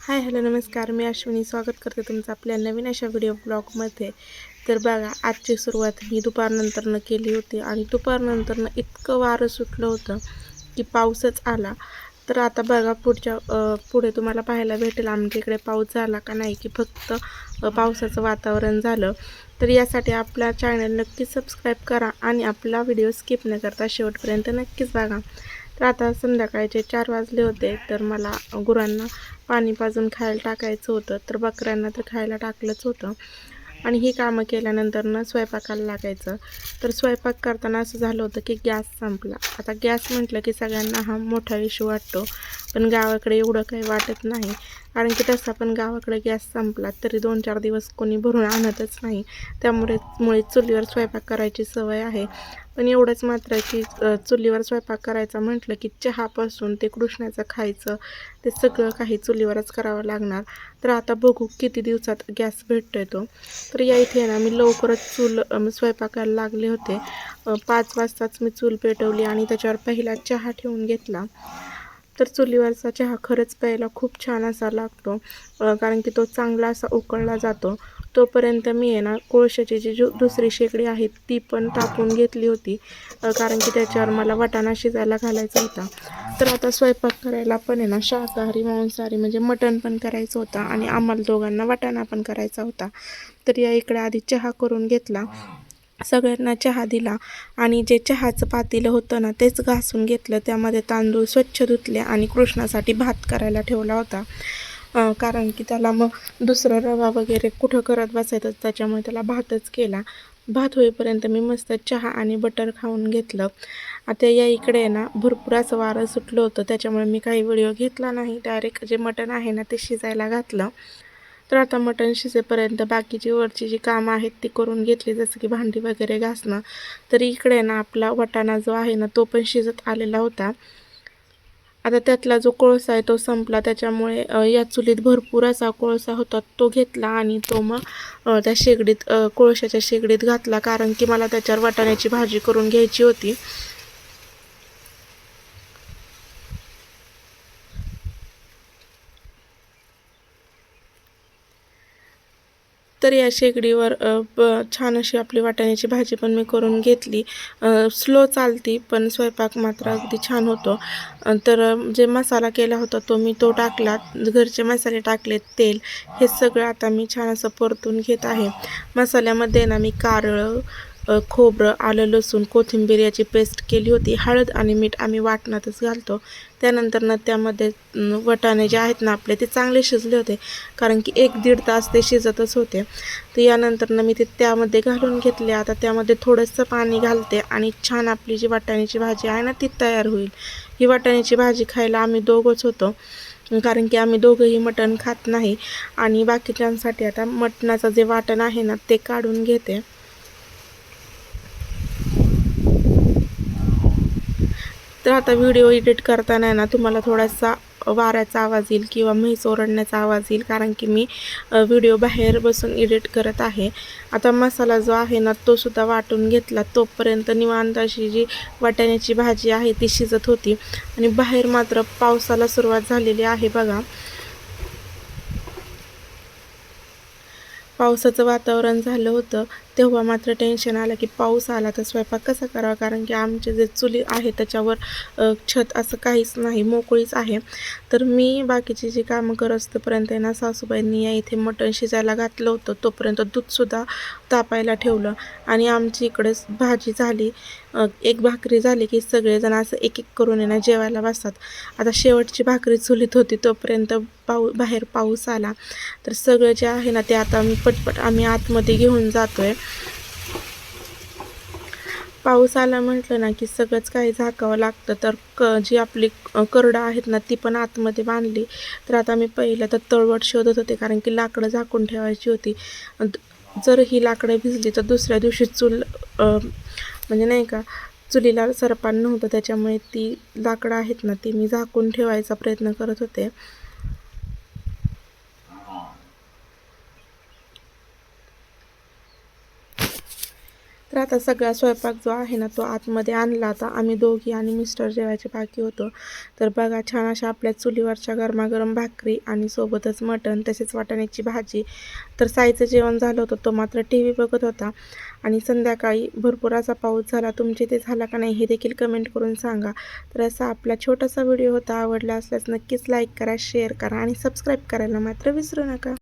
Hi hello नमस्कार, मी अश्विनी स्वागत करते तुमचं आपल्या नवीन अशा व्हिडिओ ब्लॉगमध्ये. तर बघा, आजची सुरुवात मी दुपारनंतरनं केली होती आणि दुपारनंतरनं इतकं वारं सुटलं होतं की पाऊसच आला. तर आता बघा पुढे तुम्हाला पाहायला भेटेल आमच्या इकडे पाऊस झाला का नाही, की फक्त पावसाचं वातावरण झालं. तर यासाठी आपला चॅनल नक्की सबस्क्राईब करा आणि आपला व्हिडिओ स्किप न करता शेवटपर्यंत नक्कीच बघा. तर आता संध्याकाळचे 4 वाजले होते. तर मला गुरांना पाणी पाजून खायला टाकायचं होतं. तर बकऱ्यांना तर खायला टाकलंच होतं आणि ही कामं केल्यानंतर स्वयंपाकाला लागायचं. तर स्वयंपाक करताना असं झालं होतं की गॅस संपला. आता गॅस म्हटलं की सगळ्यांना हा मोठा इश्यू वाटतो, पण गावाकडे एवढं काही वाटत नाही. कारण की तसा पण गावाकडे गॅस संपला तरी 2-4 दिवस कोणी भरून आणतच नाही. त्यामुळे चुलीवर स्वयंपाक करायची सवय आहे. पण एवढंच मात्र की चुलीवर स्वयंपाक करायचा म्हटलं की चहापासून ते कृष्णाचं खायचं ते सगळं काही चुलीवरच करावं लागणार. तर आता बघू किती दिवसात गॅस भेटतोय तो. तर या इथे ना मी लवकरच स्वयंपाकाला लागले होते. 5 वाजताच मी चूल पेटवली आणि त्याच्यावर पहिला चहा ठेवून घेतला. तर चुलीवरचा चहा खरंच प्यायला खूप छान असा लागतो, कारण की तो चांगला असा उकळला जातो. तोपर्यंत मी आहे ना कोळशाची जी दुसरी शेगडी आहे ती पण तापवून घेतली होती, कारण की त्याच्यावर मला वाटाणा शिजायला घालायचा होता. तर आता स्वयंपाक करायला पण आहे ना शाकाहारी मांसाहारी म्हणजे मटण पण करायचं होतं आणि आम्हाला दोघांना वाटाणा पण करायचा होता. तर या इकडे आधी चहा करून घेतला, सगळ्यांना चहा दिला आणि जे चहाचं पातेलं होतं ना तेच घासून घेतलं. त्यामध्ये तांदूळ स्वच्छ धुतले आणि कृष्णासाठी भात करायला ठेवला होता, कारण की त्याला मग दुसरं रवा वगैरे कुठं करत बसायचं, त्याच्यामुळे त्याला भातच केला. भात होईपर्यंत मी मस्त चहा आणि बटर खाऊन घेतलं. आता या इकडे आहे ना भरपूर असं वारं सुटलं होतं, त्याच्यामुळे मी काही व्हिडिओ घेतला नाही. डायरेक्ट जे मटण आहे ना ते शिजायला घातलं. तर आता मटण शिजेपर्यंत बाकीची वरची जी कामं आहेत ती करून घेतली, जसं की भांडी वगैरे घासणं. तर इकडे ना आपला वाटाणा जो आहे ना तो पण शिजत आलेला होता. आता त्यातला जो कोळसा आहे तो संपला, त्याच्यामुळे या चुलीत भरपूर असा कोळसा होता तो घेतला आणि तो मग त्या शेगडीत कोळशाच्या शेगडीत घातला, कारण की मला त्याच्यावर वाटाण्याची भाजी करून घ्यायची होती. तर या शेगडीवर छान अशी आपली वाटाण्याची भाजी पण मी करून घेतली. स्लो चालती पण स्वयंपाक मात्र अगदी छान होतो. तर जे मसाला केला होता तो मी टाकला, घरचे मसाले टाकले, तेल, हे सगळं आता मी छान असं परतून घेत आहे. मसाल्यामध्ये ना मी कारळं, खोबरं, आलं, लसूण, कोथिंबीर याची पेस्ट केली होती. हळद आणि मीठ आम्ही वाटणातच घालतो. त्यानंतर त्यामध्ये वाटाणे जे आहेत ना आपले ते चांगले शिजले होते, कारण की 1-1.5 तास ते शिजतच होते. तर यानंतर मी ते त्यामध्ये घालून घेतले. आता त्यामध्ये थोडंसं पाणी घालते आणि छान आपली जी वाटाण्याची भाजी आहे ना ती तयार होईल. ही वाटाण्याची भाजी खायला आम्ही दोघंच होतो, कारण की आम्ही दोघंही मटण खात नाही. आणि बाकीच्यांसाठी आता मटणाचं जे वाटण आहे ना ते काढून घेते. तर आता व्हिडिओ एडिट करताना ना तुम्हाला थोडासा वाऱ्याचा आवाज येईल किंवा म्हैस ओरडण्याचा आवाज येईल, कारण की मी व्हिडिओ बाहेर बसून एडिट करत आहे. आता मसाला जो आहे ना तो सुद्धा वाटून घेतला. तोपर्यंत निवांत अशी जी वाटाण्याची भाजी आहे ती शिजत होती आणि बाहेर मात्र पावसाला सुरुवात झालेली आहे बघा. पावसाचं वातावरण झालं होतं, तेव्हा मात्र टेन्शन आलं की पाऊस आला तर स्वयंपाक कसा करावा, कारण की आमचे जे चुली आहे त्याच्यावर छत असं काहीच नाही, मोकळीच आहे. तर मी बाकीची जी कामं करत तोपर्यंत आहे ना सासूबाईंनी या इथे मटण शिजायला घातलं होतं. तोपर्यंत दूधसुद्धा तापायला ठेवलं आणि आमची इकडेच भाजी झाली. एक भाकरी झाली की सगळेजण असं एक एक करून आहे ना जेवायला बसतात. आता शेवटची भाकरी चुलीत होती तोपर्यंत बाहेर पाऊस आला. तर सगळं जे आहे ना ते आता पटपट आम्ही आतमध्ये घेऊन जातोय. पाऊस आला म्हटलं ना की सगळंच काही झाकावं लागतं. तर जी आपली करडं आहेत ना ती पण आतमध्ये बांधली. तर आता मी पहिलं तर तळवट शोधत होते, कारण की लाकडं झाकून ठेवायची होती. जर ही लाकडं भिजली तर दुसऱ्या दिवशी चूल म्हणजे नाही का चुलीला सरपान नव्हतं, त्याच्यामुळे ती लाकडं आहेत ना ती मी झाकून ठेवायचा प्रयत्न करत होते. तर तर आता सगळा स्वयंपाक जो आहे ना तो आतमध्ये आणला. आता आम्ही दोघी आणि मिस्टर जेवायचे बाकी होतो. तर बघा छान अशा आपल्या चुलीवरच्या गरमागरम भाकरी आणि सोबतच मटण तसेच वाटाण्याची भाजी. तर साईचं जेवण झालं होतं, तो मात्र टी व्ही बघत होता. आणि संध्याकाळी भरपूर असा पाऊस झाला. तुमचे ते झाला का नाही हे देखील कमेंट करून सांगा. तर असा आपला छोटासा व्हिडिओ होता. आवडला असल्यास नक्कीच लाईक करा, शेअर करा आणि सबस्क्राईब करायला मात्र विसरू नका.